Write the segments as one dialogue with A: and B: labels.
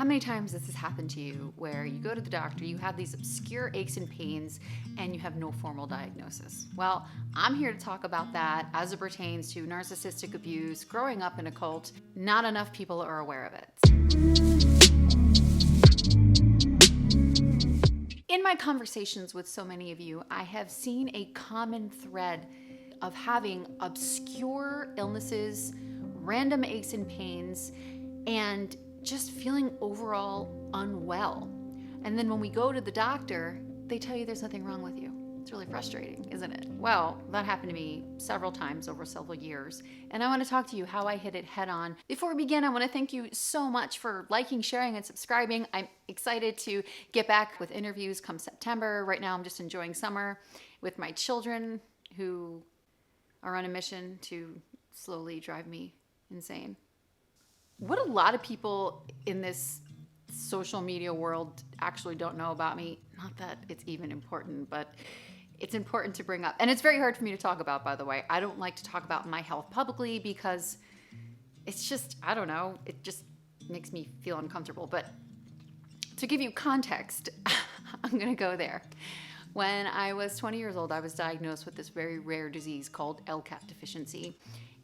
A: How many times this has happened to you where you go to the doctor, you have these obscure aches and pains, and you have no formal diagnosis? Well, I'm here to talk about that as it pertains to narcissistic abuse, growing up in a cult. Not enough people are aware of it. In my conversations with so many of you, I have seen a common thread of having obscure illnesses, random aches and pains, and just feeling overall unwell. And then when we go to the doctor, they tell you there's nothing wrong with you. It's really frustrating, isn't it? Well, that happened to me several times over several years, and I want to talk to you how I hit it head on. Before we begin, I want to thank you so much for liking, sharing, and subscribing. I'm excited to get back with interviews come September. Right now, I'm just enjoying summer with my children who are on a mission to slowly drive me insane. What a lot of people in this social media world actually don't know about me, not that it's even important, but it's important to bring up. And it's very hard for me to talk about, by the way. I don't like to talk about my health publicly because it's just, I don't know, it just makes me feel uncomfortable. But to give you context, I'm going to go there. When I was 20 years old, I was diagnosed with this very rare disease called LCAT deficiency.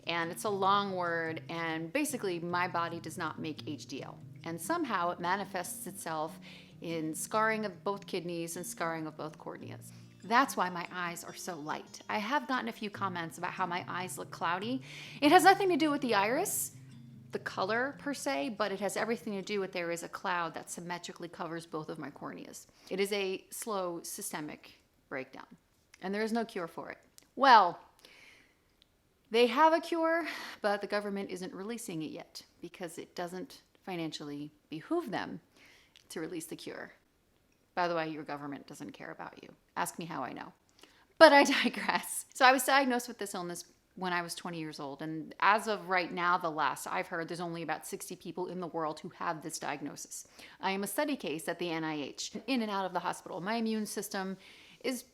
A: And it's a long word, and basically my body does not make HDL. And somehow it manifests itself in scarring of both kidneys and scarring of both corneas. That's why my eyes are so light. I have gotten a few comments about how my eyes look cloudy. It has nothing to do with the iris, the color per se, but it has everything to do with there is a cloud that symmetrically covers both of my corneas. It is a slow systemic breakdown, and there is no cure for it. Well, they have a cure, but the government isn't releasing it yet because it doesn't financially behoove them to release the cure. By the way, your government doesn't care about you. Ask me how I know. But I digress. So I was diagnosed with this illness when I was 20 years old. And as of right now, the last I've heard, there's only about 60 people in the world who have this diagnosis. I am a study case at the NIH, in and out of the hospital. My immune system is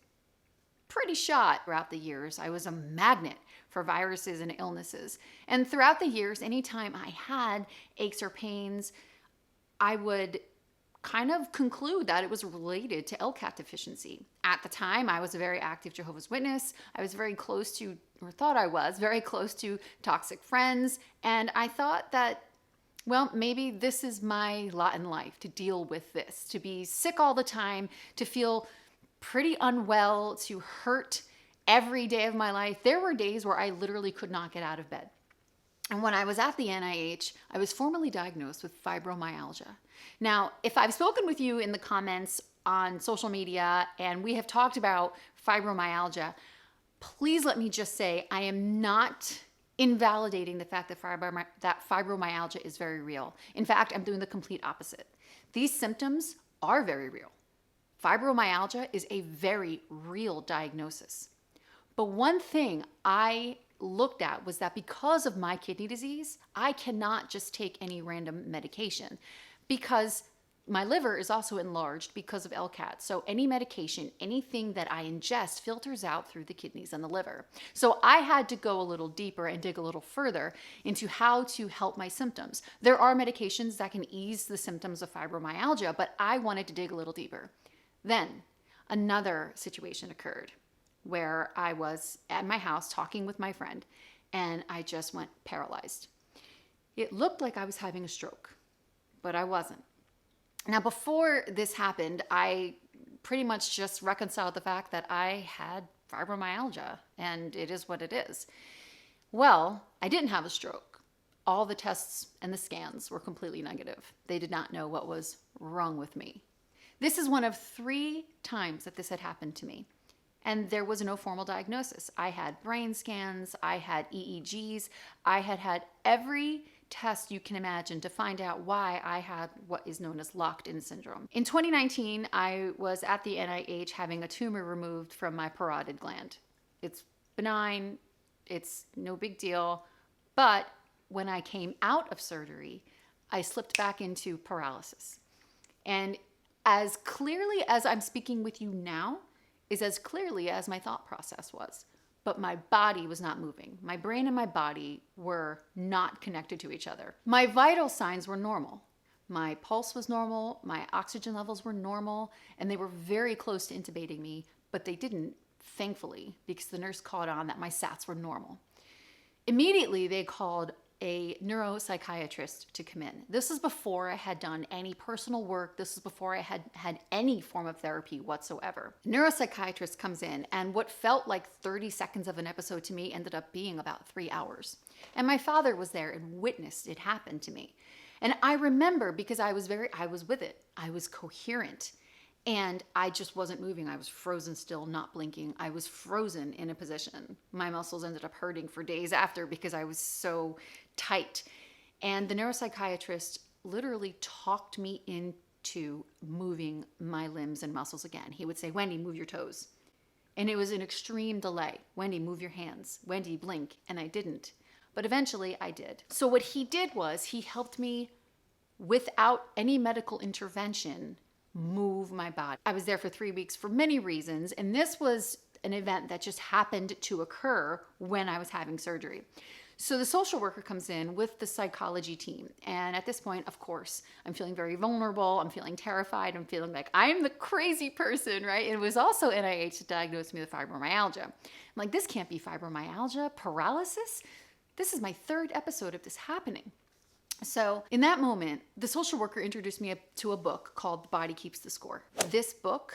A: pretty shot throughout the years. I was a magnet for viruses and illnesses. And throughout the years, anytime I had aches or pains, I would kind of conclude that it was related to LCAT deficiency. At the time, I was a very active Jehovah's Witness. I was very close to, or thought I was, very close to toxic friends. And I thought that, well, maybe this is my lot in life, to deal with this, to be sick all the time, to feel pretty unwell, to hurt every day of my life. There were days where I literally could not get out of bed. And when I was at the NIH, I was formally diagnosed with fibromyalgia. Now, if I've spoken with you in the comments on social media and we have talked about fibromyalgia, please let me just say I am not invalidating the fact that fibromyalgia is very real. In fact, I'm doing the complete opposite. These symptoms are very real. Fibromyalgia is a very real diagnosis. But one thing I looked at was that because of my kidney disease, I cannot just take any random medication because my liver is also enlarged because of LCAT. So any medication, anything that I ingest filters out through the kidneys and the liver. So I had to go a little deeper and dig a little further into how to help my symptoms. There are medications that can ease the symptoms of fibromyalgia, but I wanted to dig a little deeper. Then another situation occurred where I was at my house talking with my friend and I just went paralyzed. It looked like I was having a stroke, but I wasn't. Now, before this happened, I pretty much just reconciled the fact that I had fibromyalgia and it is what it is. Well, I didn't have a stroke. All the tests and the scans were completely negative. They did not know what was wrong with me. This is one of 3 times that this had happened to me. And there was no formal diagnosis. I had brain scans, I had EEGs, I had had every test you can imagine to find out why I had what is known as locked-in syndrome. In 2019, I was at the NIH having a tumor removed from my parotid gland. It's benign, it's no big deal, but when I came out of surgery, I slipped back into paralysis. And as clearly as I'm speaking with you now is as clearly as my thought process was. But my body was not moving. My brain and my body were not connected to each other. My vital signs were normal, My pulse was normal, my oxygen levels were normal, and they were very close to intubating me, but they didn't, thankfully, because the nurse caught on that my SATs were normal. Immediately, they called a neuropsychiatrist to come in. This is before I had done any personal work. This is before I had had any form of therapy whatsoever. Neuropsychiatrist comes in, and what felt like 30 seconds of an episode to me ended up being about 3 hours. And my father was there and witnessed it happen to me. And I remember, because I was with it. I was coherent. And I just wasn't moving. I was frozen still, not blinking. I was frozen in a position. My muscles ended up hurting for days after because I was so tight. And the neuropsychiatrist literally talked me into moving my limbs and muscles again. He would say, Wendy, move your toes. And it was an extreme delay. Wendy, move your hands. Wendy, blink. And I didn't. But eventually I did. So what he did was he helped me, without any medical intervention, move my body. I was there for 3 weeks for many reasons, and this was an event that just happened to occur when I was having surgery. So the social worker comes in with the psychology team, and at this point, of course, I'm feeling very vulnerable, I'm feeling terrified, I'm feeling like I'm the crazy person, right? It was also NIH that diagnosed me with fibromyalgia. I'm like, this can't be fibromyalgia, paralysis? This is my 3rd episode of this happening. So in that moment, the social worker introduced me to a book called The Body Keeps the Score. This book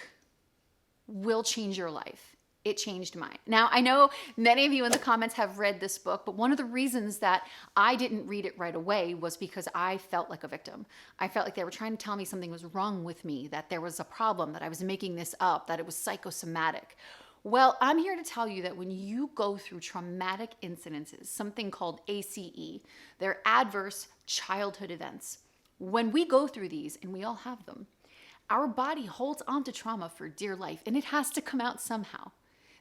A: will change your life. It changed mine. Now, I know many of you in the comments have read this book, but one of the reasons that I didn't read it right away was because I felt like a victim. I felt like they were trying to tell me something was wrong with me, that there was a problem, that I was making this up, that it was psychosomatic. Well, I'm here to tell you that when you go through traumatic incidences, something called ACE, they're adverse childhood events. When we go through these, and we all have them, our body holds on to trauma for dear life, and it has to come out somehow.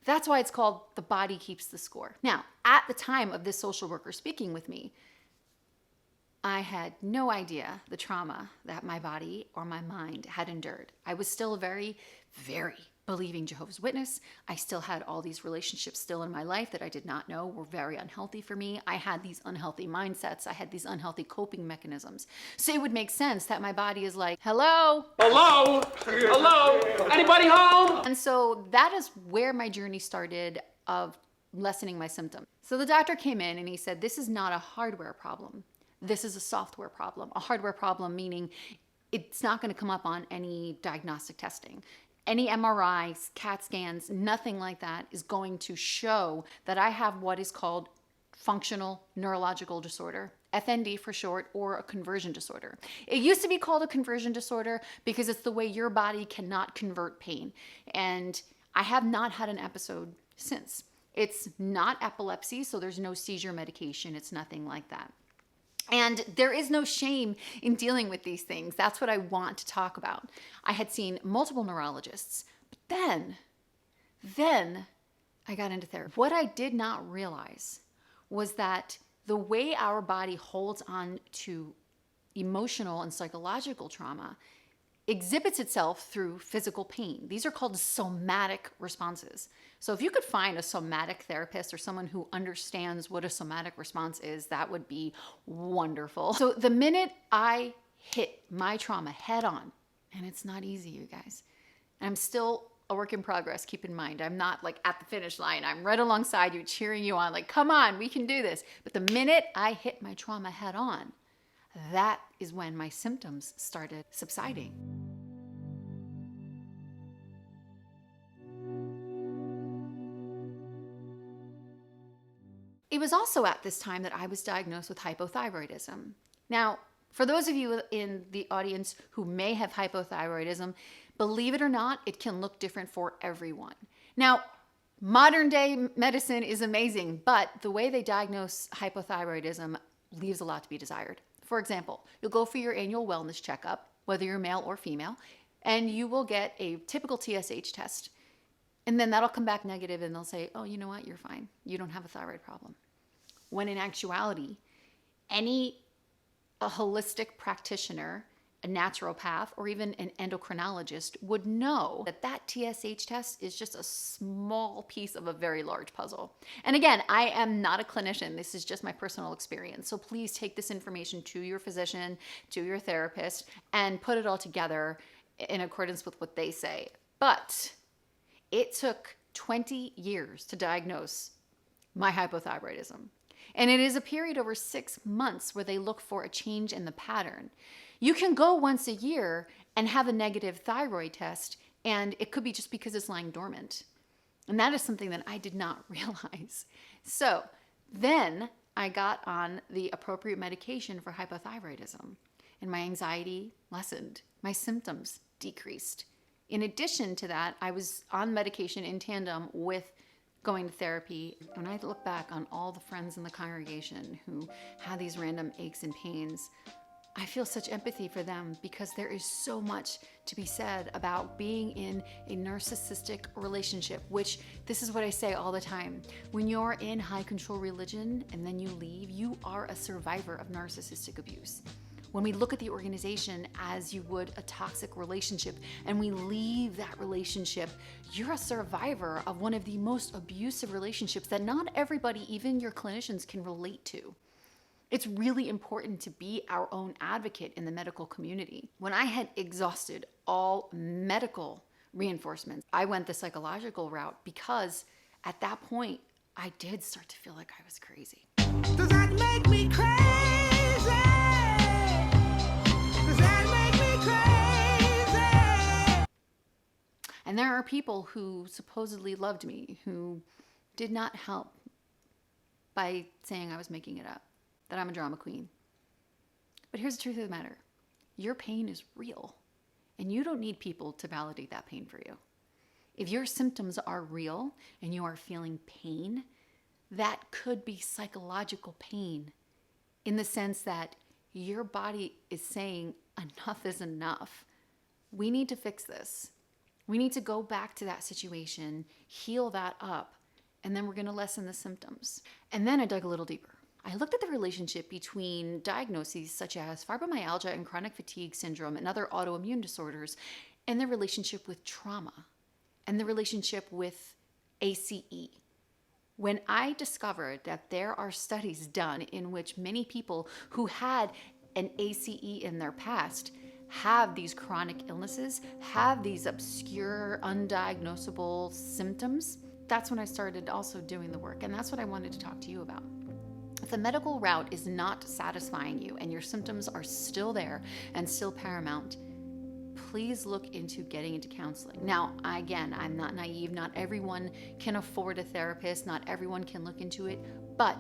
A: That's why it's called The Body Keeps the Score. Now, at the time of this social worker speaking with me, I had no idea the trauma that my body or my mind had endured. I was still a very, very believing Jehovah's Witness. I still had all these relationships still in my life that I did not know were very unhealthy for me. I had these unhealthy mindsets. I had these unhealthy coping mechanisms. So it would make sense that my body is like, hello?
B: Hello? Hello? Anybody home?
A: And so that is where my journey started of lessening my symptoms. So the doctor came in and he said, this is not a hardware problem. This is a software problem. A hardware problem meaning it's not going to come up on any diagnostic testing. Any MRIs, CAT scans, nothing like that is going to show that I have what is called functional neurological disorder, FND for short, or a conversion disorder. It used to be called a conversion disorder because it's the way your body cannot convert pain. And I have not had an episode since. It's not epilepsy, so there's no seizure medication. It's nothing like that. And there is no shame in dealing with these things. That's what I want to talk about. I had seen multiple neurologists, but then I got into therapy. What I did not realize was that the way our body holds on to emotional and psychological trauma exhibits itself through physical pain. These are called somatic responses. So if you could find a somatic therapist or someone who understands what a somatic response is, that would be wonderful. So the minute I hit my trauma head on, and it's not easy, you guys, and I'm still a work in progress, keep in mind, I'm not like at the finish line. I'm right alongside you, cheering you on, like, come on, we can do this. But the minute I hit my trauma head on, that is when my symptoms started subsiding. It was also at this time that I was diagnosed with hypothyroidism. Now, for those of you in the audience who may have hypothyroidism, believe it or not, it can look different for everyone. Now, modern day medicine is amazing, but the way they diagnose hypothyroidism leaves a lot to be desired. For example, you'll go for your annual wellness checkup, whether you're male or female, and you will get a typical TSH test. And then that'll come back negative and they'll say, oh, you know what, you're fine. You don't have a thyroid problem. When in actuality, a holistic practitioner a naturopath or even an endocrinologist would know that that TSH test is just a small piece of a very large puzzle. And again, I am not a clinician. This is just my personal experience. So please take this information to your physician, to your therapist, and put it all together in accordance with what they say. But it took 20 years to diagnose my hypothyroidism. And it is a period over 6 months where they look for a change in the pattern. You can go once a year and have a negative thyroid test, and it could be just because it's lying dormant. And that is something that I did not realize. So then I got on the appropriate medication for hypothyroidism, and my anxiety lessened. My symptoms decreased. In addition to that, I was on medication in tandem with going to therapy. When I look back on all the friends in the congregation who had these random aches and pains, I feel such empathy for them because there is so much to be said about being in a narcissistic relationship, which this is what I say all the time. When you're in high control religion and then you leave, you are a survivor of narcissistic abuse. When we look at the organization as you would a toxic relationship and we leave that relationship, you're a survivor of one of the most abusive relationships that not everybody, even your clinicians, can relate to. It's really important to be our own advocate in the medical community. When I had exhausted all medical reinforcements, I went the psychological route because at that point, I did start to feel like I was crazy.
C: Does that make me crazy? Does that make me crazy?
A: And there are people who supposedly loved me who did not help by saying I was making it up, that I'm a drama queen. But here's the truth of the matter. Your pain is real, and you don't need people to validate that pain for you. If your symptoms are real and you are feeling pain, that could be psychological pain in the sense that your body is saying enough is enough. We need to fix this. We need to go back to that situation, heal that up, and then we're going to lessen the symptoms. And then I dug a little deeper. I looked at the relationship between diagnoses such as fibromyalgia and chronic fatigue syndrome and other autoimmune disorders, and the relationship with trauma, and the relationship with ACE. When I discovered that there are studies done in which many people who had an ACE in their past have these chronic illnesses, have these obscure, undiagnosable symptoms, that's when I started also doing the work. And that's what I wanted to talk to you about. If the medical route is not satisfying you and your symptoms are still there and still paramount, please look into getting into counseling. Now, again, I'm not naive. Not everyone can afford a therapist. Not everyone can look into it, but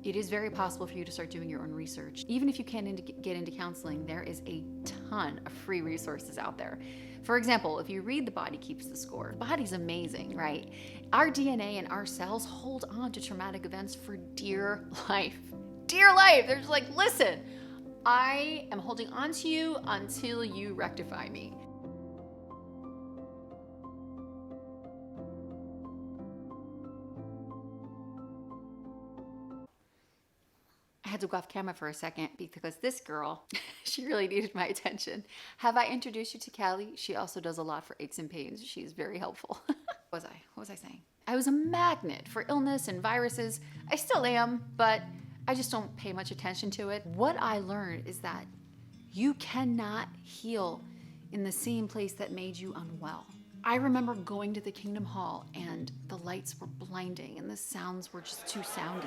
A: it is very possible for you to start doing your own research. Even if you can't get into counseling, there is a ton of free resources out there. For example, if you read The Body Keeps the Score, the body's amazing, right? Our DNA and our cells hold on to traumatic events for dear life. Dear life! They're just like, listen, I am holding on to you until you rectify me. I had to go off camera for a second because this girl, she really needed my attention. Have I introduced you to Callie? She also does a lot for aches and pains. She's very helpful. What was I saying? I was a magnet for illness and viruses. I still am, but I just don't pay much attention to it. What I learned is that you cannot heal in the same place that made you unwell. I remember going to the Kingdom Hall and the lights were blinding and the sounds were just too soundy.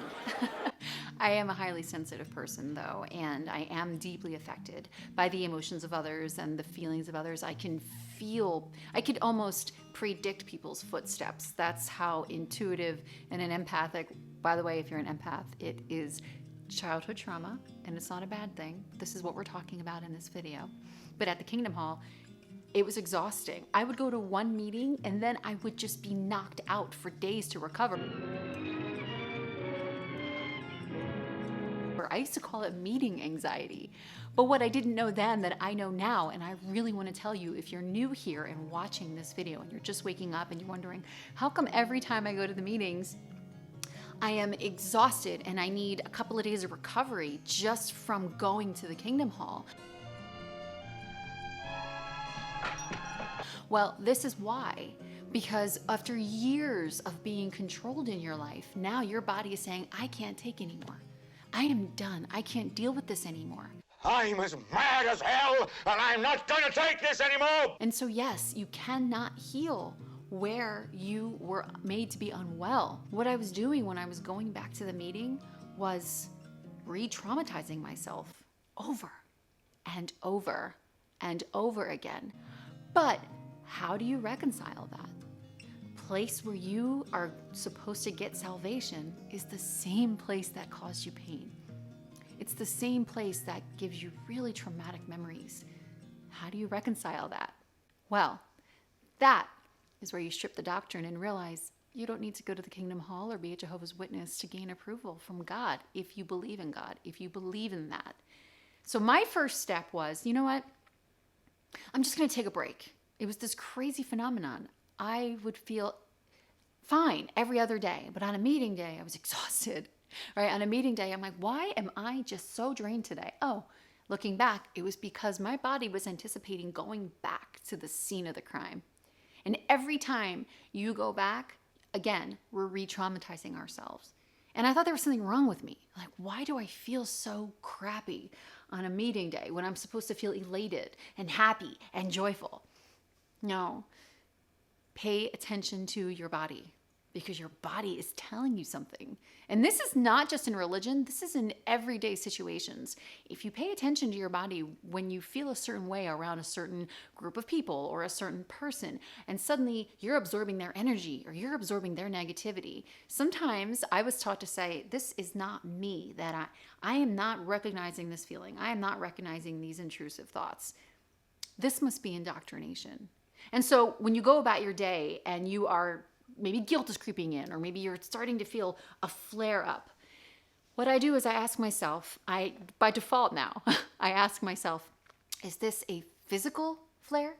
A: I am a highly sensitive person though, and I am deeply affected by the emotions of others and the feelings of others. I could almost predict people's footsteps. That's how intuitive and an empathic, by the way, if you're an empath, it is childhood trauma and it's not a bad thing. This is what we're talking about in this video. But at the Kingdom Hall, it was exhausting. I would go to one meeting and then I would just be knocked out for days to recover. I used to call it meeting anxiety. But what I didn't know then that I know now, and I really want to tell you, if you're new here and watching this video and you're just waking up and you're wondering, how come every time I go to the meetings, I am exhausted and I need a couple of days of recovery just from going to the Kingdom Hall? Well, this is why. Because after years of being controlled in your life, now your body is saying, I can't take anymore. I am done. I can't deal with this anymore.
D: I'm as mad as hell, and I'm not gonna take this anymore!
A: And so, yes, you cannot heal where you were made to be unwell. What I was doing when I was going back to the meeting was re-traumatizing myself over and over and over again. But how do you reconcile that? Place where you are supposed to get salvation is the same place that caused you pain. It's the same place that gives you really traumatic memories. How do you reconcile that? Well, that is where you strip the doctrine and realize you don't need to go to the Kingdom Hall or be a Jehovah's Witness to gain approval from God if you believe in God, if you believe in that. So my first step was, you know what? I'm just going to take a break. It was this crazy phenomenon. I would feel fine every other day, but on a meeting day, I was exhausted. Right? On a meeting day, I'm like, why am I just so drained today? Oh, looking back, it was because my body was anticipating going back to the scene of the crime. And every time you go back, again, we're re-traumatizing ourselves. And I thought there was something wrong with me. Like, why do I feel so crappy on a meeting day when I'm supposed to feel elated and happy and joyful? No. Pay attention to your body, because your body is telling you something. And this is not just in religion, this is in everyday situations. If you pay attention to your body when you feel a certain way around a certain group of people or a certain person, and suddenly you're absorbing their energy or you're absorbing their negativity. Sometimes I was taught to say, this is not me, that I am not recognizing this feeling. I am not recognizing these intrusive thoughts. This must be indoctrination. And so when you go about your day and you are maybe guilt is creeping in, or maybe you're starting to feel a flare up. What I do is I ask myself, by default now, I ask myself, is this a physical flare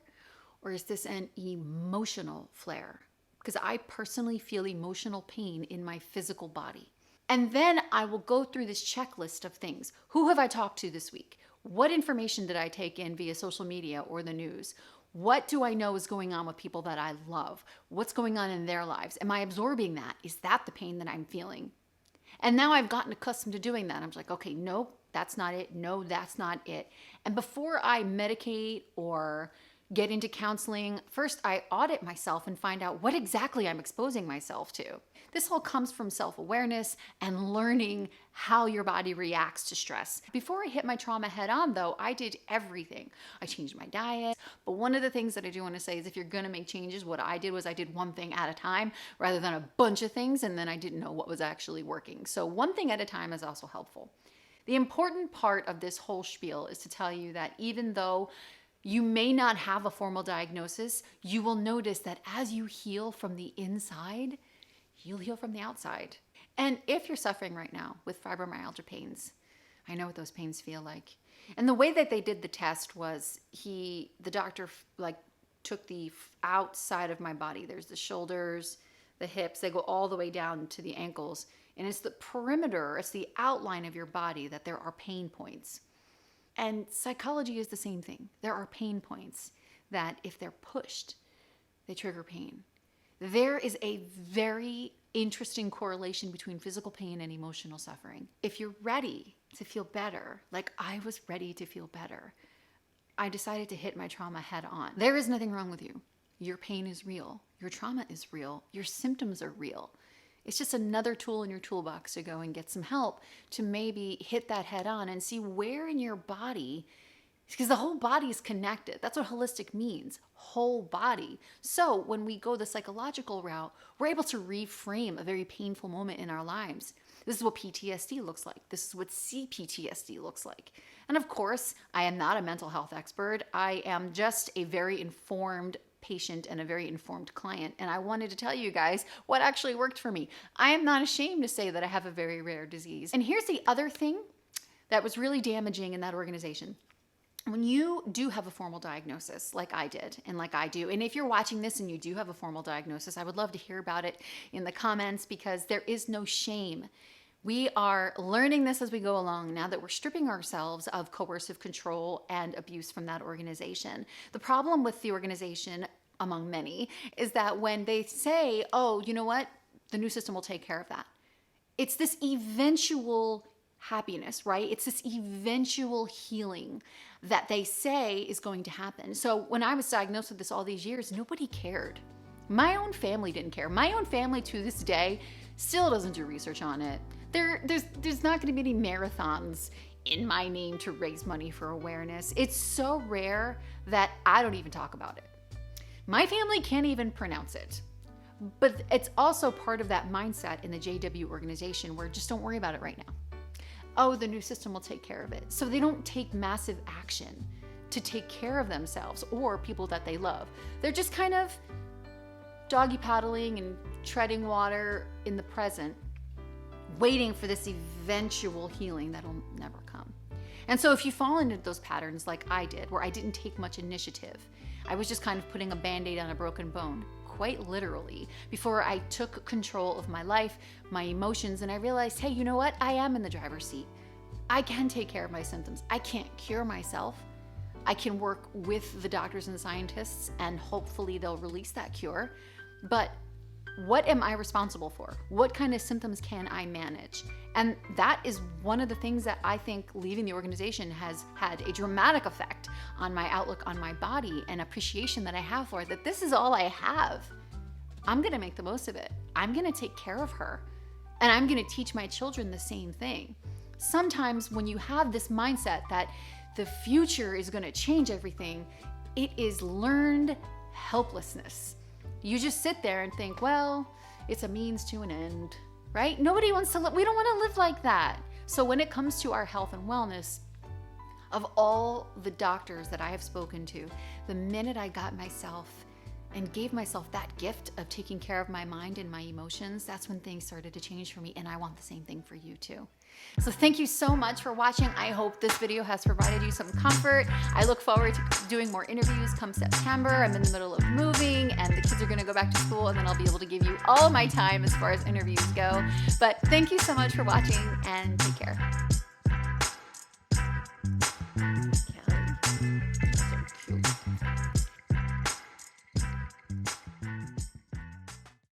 A: or is this an emotional flare? Because I personally feel emotional pain in my physical body. And then I will go through this checklist of things. Who have I talked to this week? What information did I take in via social media or the news? What do I know is going on with people that I love? What's going on in their lives? Am I absorbing that? Is that the pain that I'm feeling? And now I've gotten accustomed to doing that. I'm like, okay, nope, that's not it. No, that's not it. And before I medicate or get into counseling, first I audit myself and find out what exactly I'm exposing myself to. This all comes from self-awareness and learning how your body reacts to stress. Before I hit my trauma head on though, I did everything. I changed my diet. But one of the things that I do want to say is if you're going to make changes, what I did was I did one thing at a time rather than a bunch of things, and then I didn't know what was actually working. So one thing at a time is also helpful. The important part of this whole spiel is to tell you that even though you may not have a formal diagnosis, you will notice that as you heal from the inside, you'll heal from the outside. And if you're suffering right now with fibromyalgia pains, I know what those pains feel like. And the way that they did the test was the doctor took the outside of my body. There's the shoulders, the hips, they go all the way down to the ankles. And it's the perimeter, it's the outline of your body that there are pain points. And psychology is the same thing. There are pain points that if they're pushed, they trigger pain. There is a very interesting correlation between physical pain and emotional suffering. If you're ready to feel better, like I was ready to feel better, I decided to hit my trauma head on. There is nothing wrong with you. Your pain is real. Your trauma is real. Your symptoms are real. It's just another tool in your toolbox to go and get some help to maybe hit that head on and see where in your body, because the whole body is connected. That's what holistic means, whole body. So when we go the psychological route, we're able to reframe a very painful moment in our lives. This is what PTSD looks like. This is what CPTSD looks like. And of course, I am not a mental health expert. I am just a very informed patient and a very informed client. And I wanted to tell you guys what actually worked for me. I am not ashamed to say that I have a very rare disease. And here's the other thing that was really damaging in that organization. When you do have a formal diagnosis, like I did and like I do, and if you're watching this and you do have a formal diagnosis, I would love to hear about it in the comments, because there is no shame. We are learning this as we go along now that we're stripping ourselves of coercive control and abuse from that organization. The problem with the organization among many, is that when they say, oh, you know what? The new system will take care of that. It's this eventual happiness, right? It's this eventual healing that they say is going to happen. So when I was diagnosed with this all these years, nobody cared. My own family didn't care. My own family to this day still doesn't do research on it. There's not going to be any marathons in my name to raise money for awareness. It's so rare that I don't even talk about it. My family can't even pronounce it. But it's also part of that mindset in the JW organization where just don't worry about it right now. Oh, the new system will take care of it. So they don't take massive action to take care of themselves or people that they love. They're just kind of doggy paddling and treading water in the present, waiting for this eventual healing that'll never come. And so if you fall into those patterns like I did, where I didn't take much initiative, I was just kind of putting a Band-Aid on a broken bone, quite literally, before I took control of my life, my emotions, and I realized, hey, you know what? I am in the driver's seat. I can take care of my symptoms. I can't cure myself. I can work with the doctors and the scientists, and hopefully they'll release that cure. But what am I responsible for? What kind of symptoms can I manage? And that is one of the things that I think leaving the organization has had a dramatic effect on my outlook on my body and appreciation that I have for it, that this is all I have. I'm going to make the most of it. I'm going to take care of her. And I'm going to teach my children the same thing. Sometimes when you have this mindset that the future is going to change everything, it is learned helplessness. You just sit there and think, well, it's a means to an end, right? Nobody wants to live. We don't want to live like that. So when it comes to our health and wellness, of all the doctors that I have spoken to, the minute I got myself and gave myself that gift of taking care of my mind and my emotions, that's when things started to change for me. And I want the same thing for you too. So thank you so much for watching. I hope this video has provided you some comfort. I look forward to doing more interviews come September. I'm in the middle of moving and the kids are gonna go back to school, and then I'll be able to give you all my time as far as interviews go. But thank you so much for watching, and take care.